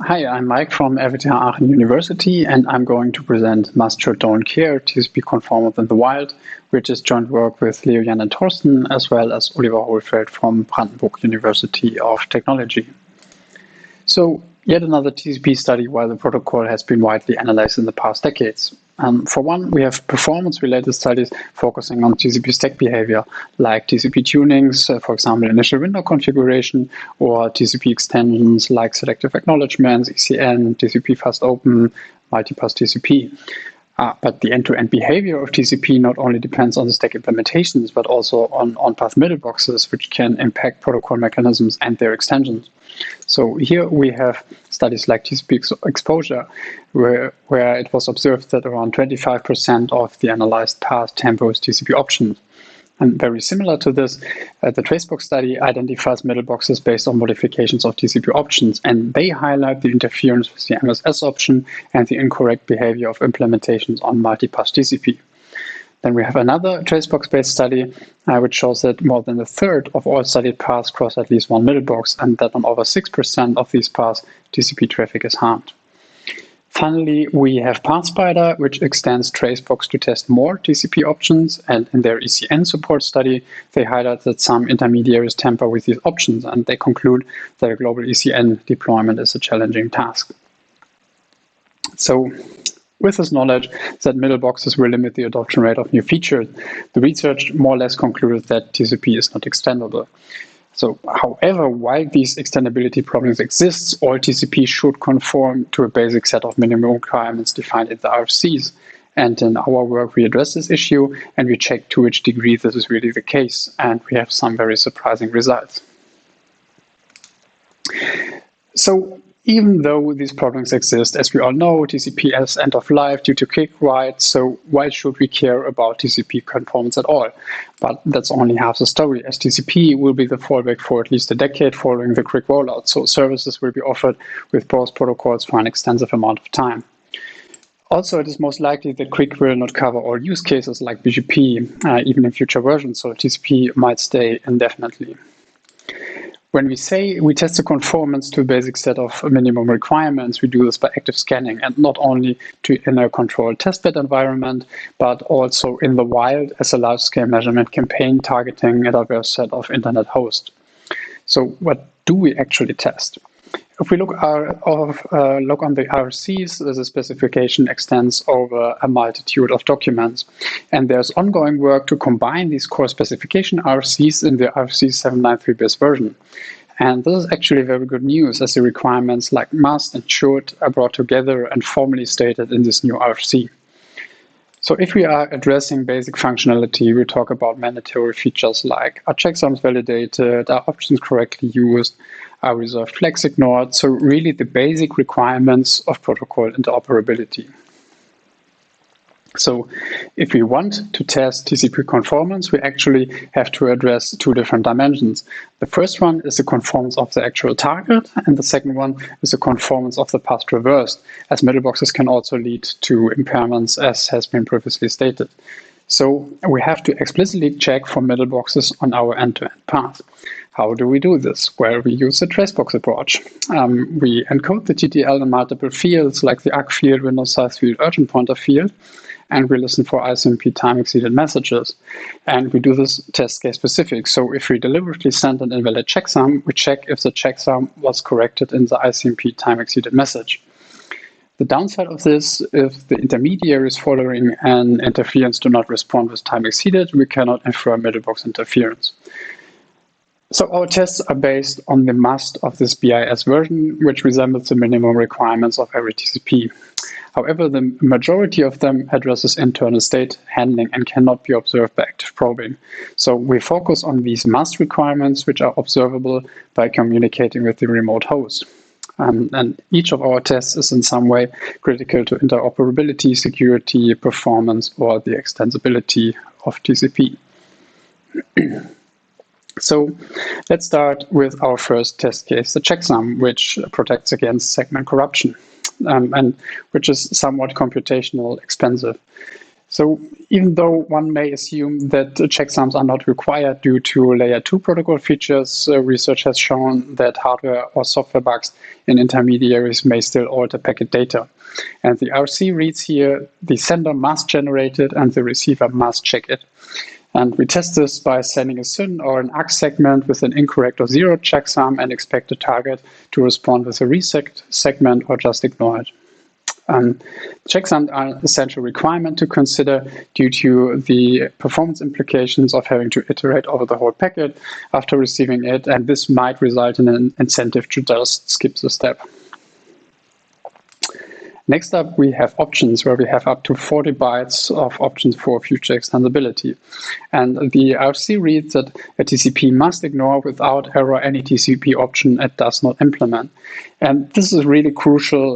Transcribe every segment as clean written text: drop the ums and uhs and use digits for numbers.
Hi, I'm Mike from RWTH Aachen University, and I'm going to present Must Should Don't Care, TCP Conformance in the Wild, which is joint work with Leo, Jan and Torsten, as well as Oliver Hohlfeld from Brandenburg University of Technology. So, yet another TCP study while the protocol has been widely analyzed in the past decades. For one, we have performance-related studies focusing on TCP stack behavior, like TCP tunings, for example, initial window configuration, or TCP extensions like selective acknowledgements, ECN, TCP fast open, multipass TCP. But the end-to-end behavior of TCP not only depends on the stack implementations, but also on on-path middle boxes, which can impact protocol mechanisms and their extensions. So here we have studies like TCP exposure, where it was observed that around 25% of the analyzed paths tempos TCP options. And very similar to this, the Tracebox study identifies middle boxes based on modifications of TCP options, and they highlight the interference with the MSS option and the incorrect behavior of implementations on multipass TCP. Then we have another Tracebox-based study, which shows that more than a third of all studied paths cross at least one middle box, and that on over 6% of these paths, TCP traffic is harmed. Finally, we have PathSpider, which extends Tracebox to test more TCP options, and in their ECN support study, they highlight that some intermediaries tamper with these options, and they conclude that a global ECN deployment is a challenging task. So, with this knowledge that middle boxes will limit the adoption rate of new features, the research more or less concluded that TCP is not extendable. So, however, while these extendability problems exist, all TCP should conform to a basic set of minimum requirements defined in the RFCs. And in our work, we address this issue and we check to which degree this is really the case. And we have some very surprising results. So, even though these problems exist, as we all know, TCP has end of life due to kick writes, so why should we care about TCP conformance at all? But that's only half the story, as TCP will be the fallback for at least a decade following the quick rollout, so services will be offered with both protocols for an extensive amount of time. Also, it is most likely that Quick will not cover all use cases like BGP, even in future versions, so TCP might stay indefinitely. When we say we test the conformance to a basic set of minimum requirements, we do this by active scanning, and not only in a controlled testbed environment, but also in the wild as a large-scale measurement campaign targeting a diverse set of internet hosts. So what do we actually test? If we look on the RFCs, the specification extends over a multitude of documents. And there's ongoing work to combine these core specification RFCs in the RFC 793-based version. And this is actually very good news, as the requirements like must and should are brought together and formally stated in this new RFC. So if we are addressing basic functionality, we talk about mandatory features like are checksums validated, are options correctly used, are reserved flags ignored, so really the basic requirements of protocol interoperability. So if we want to test TCP conformance, we actually have to address two different dimensions. The first one is the conformance of the actual target, and the second one is the conformance of the path traversed, as middle boxes can also lead to impairments, as has been previously stated. So we have to explicitly check for middle boxes on our end-to-end path. How do we do this? Well, we use the Tracebox approach. We encode the TTL in multiple fields, like the ACK field, window size field, urgent pointer field, and we listen for ICMP time-exceeded messages. And we do this test case specific. So if we deliberately send an invalid checksum, we check if the checksum was corrected in the ICMP time-exceeded message. The downside of this, if the intermediaries following an interference do not respond with time exceeded, we cannot infer middlebox interference. So our tests are based on the must of this BIS version, which resembles the minimum requirements of every TCP. However, the majority of them addresses internal state handling and cannot be observed by active probing. So we focus on these must requirements, which are observable by communicating with the remote host. And each of our tests is in some way critical to interoperability, security, performance, or the extensibility of TCP. So let's start with our first test case, the checksum, which protects against segment corruption, and which is somewhat computational expensive. So even though one may assume that checksums are not required due to layer 2 protocol features, research has shown that hardware or software bugs in intermediaries may still alter packet data. And the RC reads here, the sender must generate it and the receiver must check it. And we test this by sending a SYN or an AX segment with an incorrect or zero checksum and expect the target to respond with a reset segment or just ignore it. Checksums are an essential requirement to consider due to the performance implications of having to iterate over the whole packet after receiving it, and this might result in an incentive to just skip the step. Next up, we have options, where we have up to 40 bytes of options for future extensibility. And the RFC reads that a TCP must ignore without error any TCP option it does not implement. And this is really crucial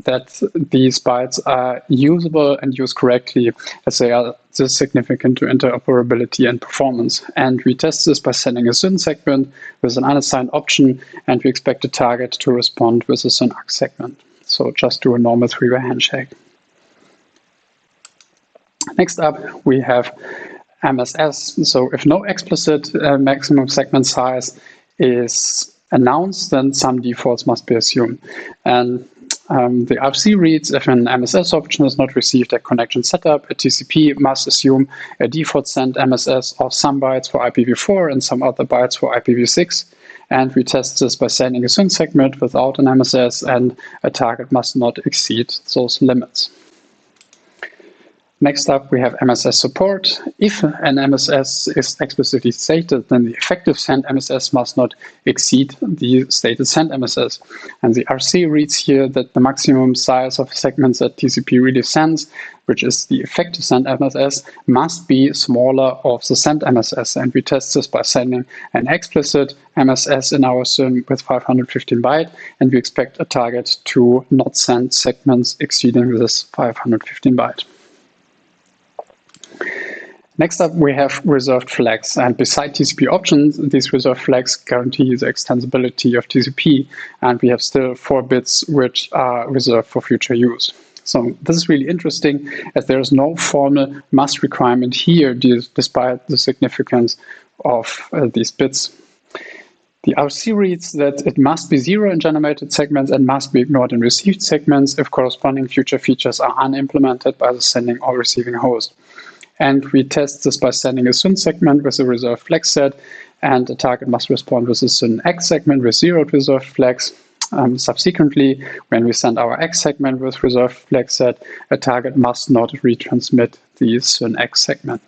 that these bytes are usable and used correctly, as they are this significant to interoperability and performance. And we test this by sending a SYN segment with an unassigned option, and we expect the target to respond with a SYN AX segment. So just do a normal three-way handshake. Next up, we have MSS. So if no explicit maximum segment size is announced, then some defaults must be assumed. And the RFC reads, if an MSS option is not received at connection setup, a TCP must assume a default send MSS of some bytes for IPv4 and some other bytes for IPv6. And we test this by sending a SYN segment without an MSS, and a target must not exceed those limits. Next up, we have MSS support. If an MSS is explicitly stated, then the effective send MSS must not exceed the stated send MSS. And the RC reads here that the maximum size of segments that TCP really sends, which is the effective send MSS, must be smaller of the send MSS. And we test this by sending an explicit MSS in our SYN with 515 byte, and we expect a target to not send segments exceeding this 515 byte. Next up, we have reserved flags, and beside TCP options, these reserved flags guarantee the extensibility of TCP, and we have still 4 bits which are reserved for future use. So this is really interesting, as there is no formal must requirement here, despite the significance of these bits. The RC reads that it must be 0 in generated segments and must be ignored in received segments if corresponding future features are unimplemented by the sending or receiving host. And we test this by sending a SYN segment with a reserved flag set, and the target must respond with a SYN AX segment with 0 reserved flags. Subsequently, when we send our AX segment with reserved flag set, a target must not retransmit the SYN AX segment.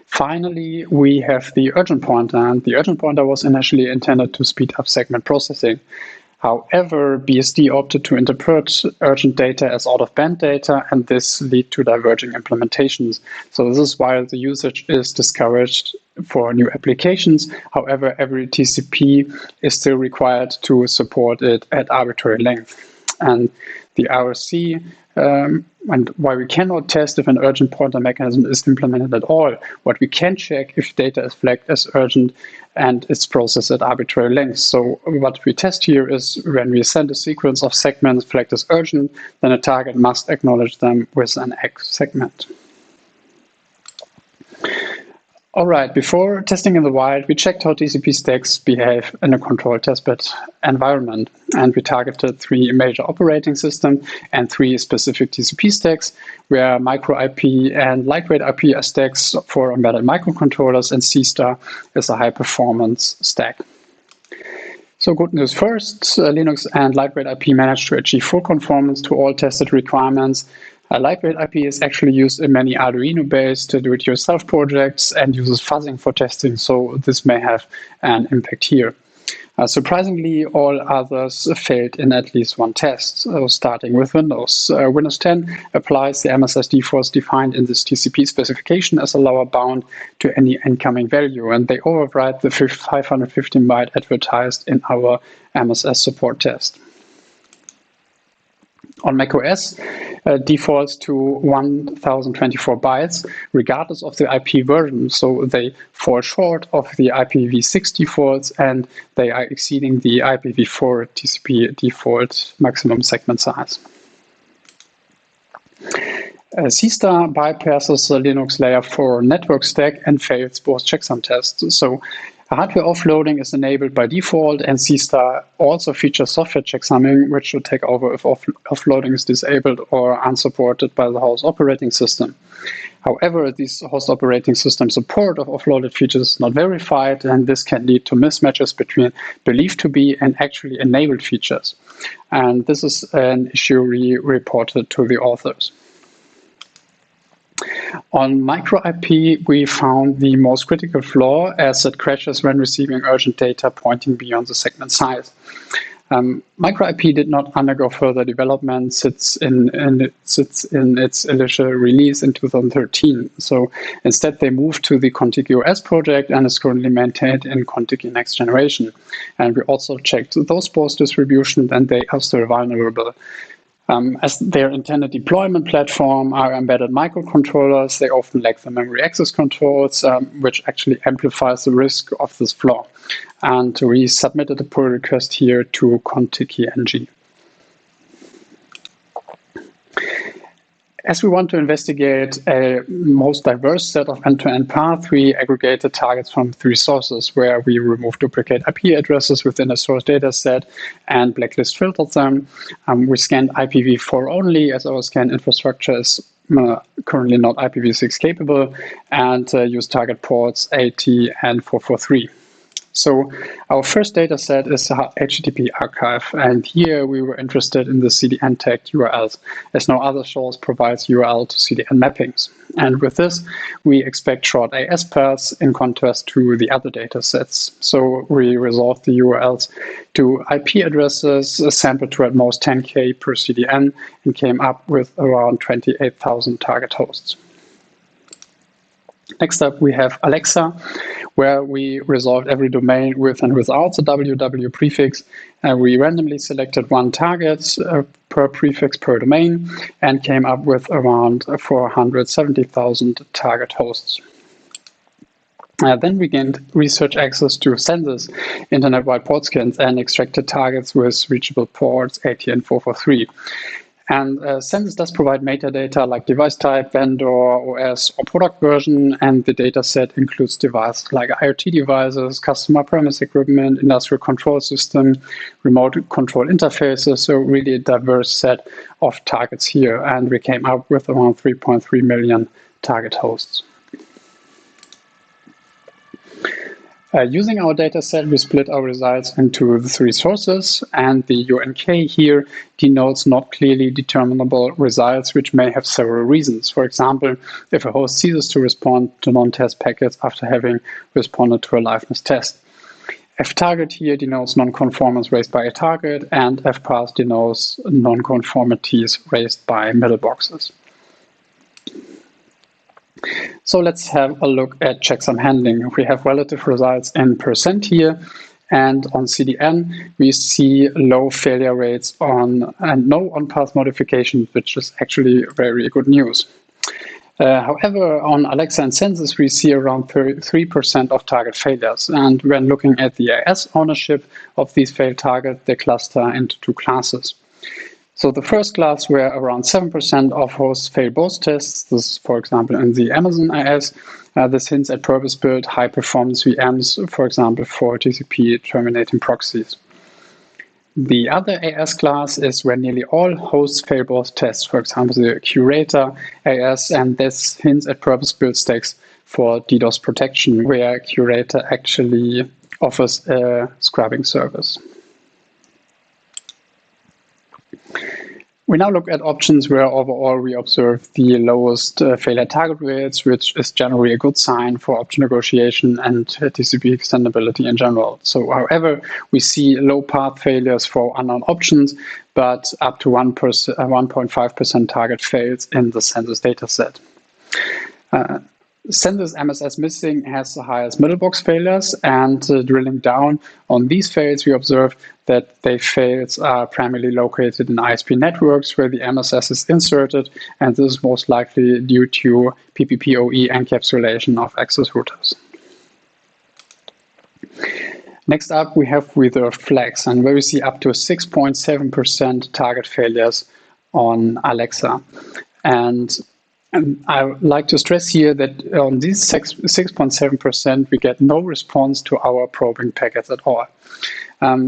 Finally, we have the urgent pointer, and the urgent pointer was initially intended to speed up segment processing. However, BSD opted to interpret urgent data as out-of-band data, and this led to diverging implementations. So this is why the usage is discouraged for new applications. However, every TCP is still required to support it at arbitrary length. And the RSC, and why we cannot test if an urgent pointer mechanism is implemented at all. What we can check if data is flagged as urgent and it's processed at arbitrary length. So what we test here is when we send a sequence of segments flagged as urgent, then a target must acknowledge them with an AX segment. All right, before testing in the wild, we checked how TCP stacks behave in a controlled testbed environment. And we targeted 3 major operating systems and 3 specific TCP stacks, where micro IP and lightweight IP are stacks for embedded microcontrollers, and C* is a high performance stack. So good news first, Linux and lightweight IP managed to achieve full conformance to all tested requirements. Lightweight IP is actually used in many Arduino-based do-it-yourself projects and uses fuzzing for testing, so this may have an impact here. Surprisingly, all others failed in at least one test, starting with Windows. Windows 10 applies the MSS defaults defined in this TCP specification as a lower bound to any incoming value, and they override the 515 byte advertised in our MSS support test. On macOS, defaults to 1024 bytes, regardless of the IP version. So they fall short of the IPv6 defaults, and they are exceeding the IPv4 TCP default maximum segment size. C-star bypasses the Linux layer 4 network stack and fails both checksum tests. So hardware offloading is enabled by default, and C-star also features software checksumming, which should take over if offloading is disabled or unsupported by the host operating system. However, this host operating system support of offloaded features is not verified, and this can lead to mismatches between believed to be and actually enabled features. And this is an issue we reported to the authors. On micro IP, we found the most critical flaw, as it crashes when receiving urgent data pointing beyond the segment size. Micro IP did not undergo further development, sits in its initial release in 2013. So instead, they moved to the Contig OS project and is currently maintained in Contig Next Generation. And we also checked those both distributions, and they are still vulnerable. As their intended deployment platform are embedded microcontrollers, they often lack the memory access controls, which actually amplifies the risk of this flaw. And we submitted a pull request here to Contig-ng. As we want to investigate a most diverse set of end-to-end paths, we aggregated targets from 3 sources, where we removed duplicate IP addresses within a source data set and blacklist filtered them. We scanned IPv4 only, as our scan infrastructure is currently not IPv6 capable, and used target ports 80 and 443. So our first data set is the HTTP archive, and here we were interested in the CDN tagged URLs, as no other source provides URL to CDN mappings. And with this, we expect short AS paths in contrast to the other data sets. So we resolved the URLs to IP addresses sampled to at most 10K per CDN and came up with around 28,000 target hosts. Next up, we have Alexa, where we resolved every domain with and without the www prefix. We randomly selected 1 target per prefix per domain and came up with around 470,000 target hosts. Then we gained research access to Census internet-wide port scans and extracted targets with reachable ports 80 and 443. And Census does provide metadata like device type, vendor, OS, or product version, and the data set includes devices like IoT devices, customer premise equipment, industrial control system, remote control interfaces, so really a diverse set of targets here, and we came up with around 3.3 million target hosts. Using our data set, we split our results into the 3 sources, and the UNK here denotes not clearly determinable results, which may have several reasons. For example, if a host ceases to respond to non-test packets after having responded to a liveness test. Ftarget here denotes non-conformance raised by a target, and fpath denotes non-conformities raised by middle boxes. So let's have a look at checksum handling. We have relative results in % here, and on CDN we see low failure rates and no on-path modification, which is actually very good news. However, on Alexa and Census we see around 33% of target failures, and when looking at the AS ownership of these failed targets, they cluster into 2 classes. So the first class, where around 7% of hosts fail both tests, this is, for example, in the Amazon AS, this hints at purpose-built high-performance VMs, for example, for TCP terminating proxies. The other AS class is where nearly all hosts fail both tests, for example, the Curator AS, and this hints at purpose-built stacks for DDoS protection, where Curator actually offers a scrubbing service. We now look at options where overall we observe the lowest failure target rates, which is generally a good sign for option negotiation and TCP extendability in general. So, however, we see low path failures for unknown options, but up to 1.5% target fails in the Census dataset. Census MSS missing has the highest middle box failures, and drilling down on these fails, we observe that they fails are primarily located in ISP networks where the MSS is inserted, and this is most likely due to PPPoE encapsulation of access routers. Next up, we have reserved flags, and where we see up to 6.7% target failures on Alexa. And And I would like to stress here that on these 6.7%, we get no response to our probing packets at all.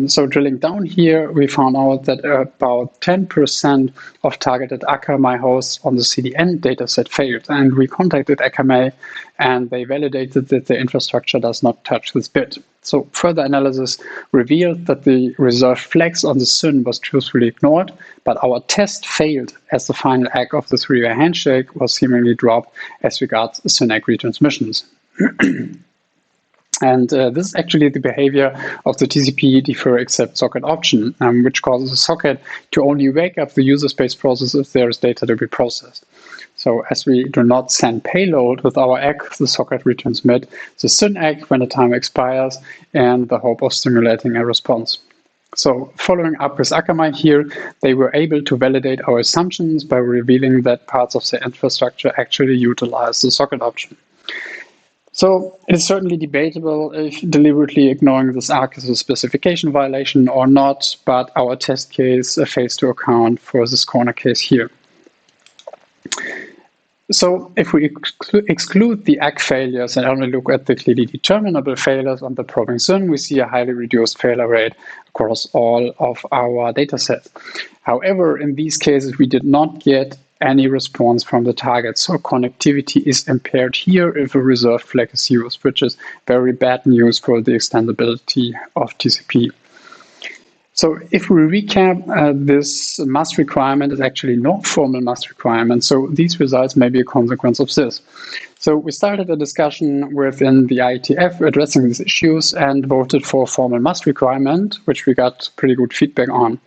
So drilling down here, we found out that about 10% of targeted Akamai hosts on the CDN dataset failed. And we contacted Akamai, and they validated that the infrastructure does not touch this bit. So further analysis revealed that the reserved flags on the SYN was truthfully ignored, but our test failed as the final act of the three-way handshake was seemingly dropped as regards SYN-ACK retransmissions. And this is actually the behavior of the TCP defer accept socket option, which causes a socket to only wake up the user space process if there is data to be processed. So as we do not send payload with our ACK, the socket retransmit the SYN-ACK when the time expires in the hope of stimulating a response. So following up with Akamai here, they were able to validate our assumptions by revealing that parts of the infrastructure actually utilize the socket option. So it is certainly debatable if deliberately ignoring this ACK is a specification violation or not, but our test case fails to account for this corner case here. So if we exclude the ACK failures and only look at the clearly determinable failures on the probing SYN, we see a highly reduced failure rate across all of our datasets. However, in these cases, we did not get any response from the target. So connectivity is impaired here if a reserved flag is used, which is very bad news for the extendability of TCP. So if we recap, this must requirement is actually not formal must requirement. So these results may be a consequence of this. So we started a discussion within the IETF addressing these issues and voted for a formal must requirement, which we got pretty good feedback on.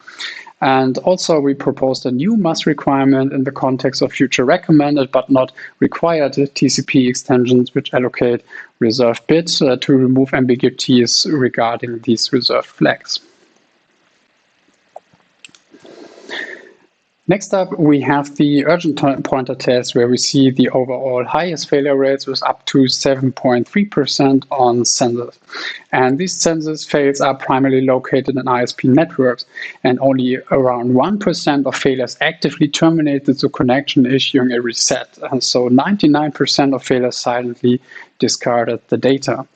And also we proposed a new must requirement in the context of future recommended but not required TCP extensions which allocate reserved bits to remove ambiguities regarding these reserved flags. Next up, we have the urgent pointer test where we see the overall highest failure rates was up to 7.3% on sensors. And these sensors fails are primarily located in ISP networks, and only around 1% of failures actively terminated the connection, issuing a reset. And so 99% of failures silently discarded the data.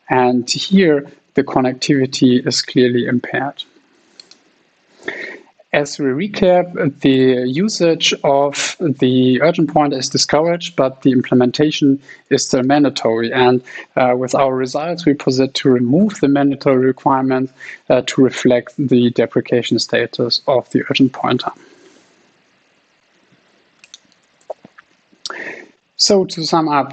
And here, the connectivity is clearly impaired. As we recap, the usage of the urgent pointer is discouraged, but the implementation is still mandatory. And with our results, we posit to remove the mandatory requirement to reflect the deprecation status of the urgent pointer. So to sum up,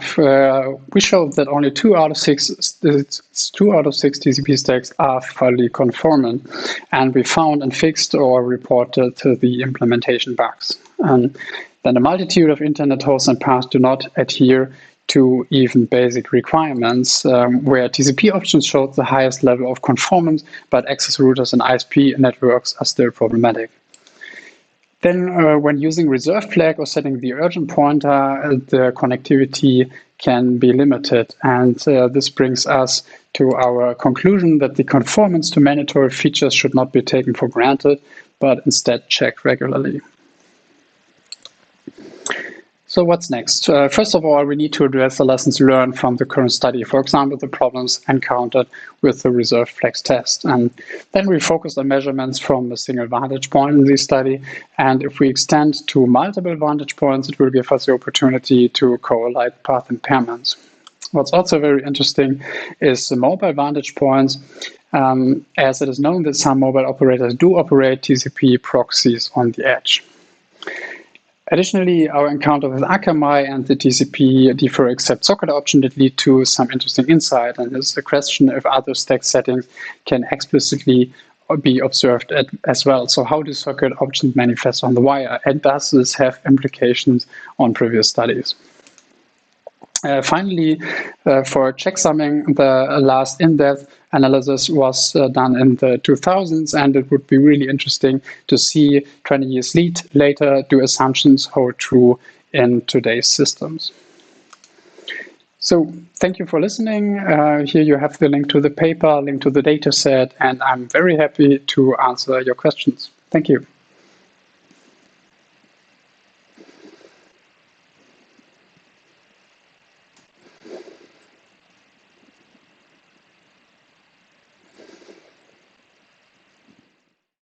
we showed that only 2 out of 6 TCP stacks are fully conformant, and we found and fixed or reported the implementation bugs. And then a multitude of internet hosts and paths do not adhere to even basic requirements, where TCP options showed the highest level of conformance, but access routers and ISP networks are still problematic. Then when using reserved flag or setting the urgent pointer, the connectivity can be limited. And this brings us to our conclusion that the conformance to mandatory features should not be taken for granted, but instead checked regularly. So what's next? First of all, we need to address the lessons learned from the current study. For example, the problems encountered with the reserved flags test. And then we focused on measurements from a single vantage point in this study. And if we extend to multiple vantage points, it will give us the opportunity to correlate path impairments. What's also very interesting is the mobile vantage points, as it is known that some mobile operators do operate TCP proxies on the edge. Additionally, our encounter with Akamai and the TCP defer accept socket option did lead to some interesting insight, and it's the question if other stack settings can explicitly be observed as well. So how do socket options manifest on the wire, and does this have implications on previous studies? Finally, for checksumming, the last in-depth analysis was done in the 2000s, and it would be really interesting to see 20 years later do assumptions hold true in today's systems. So thank you for listening. Here you have the link to the paper, link to the data set, and I'm very happy to answer your questions. Thank you.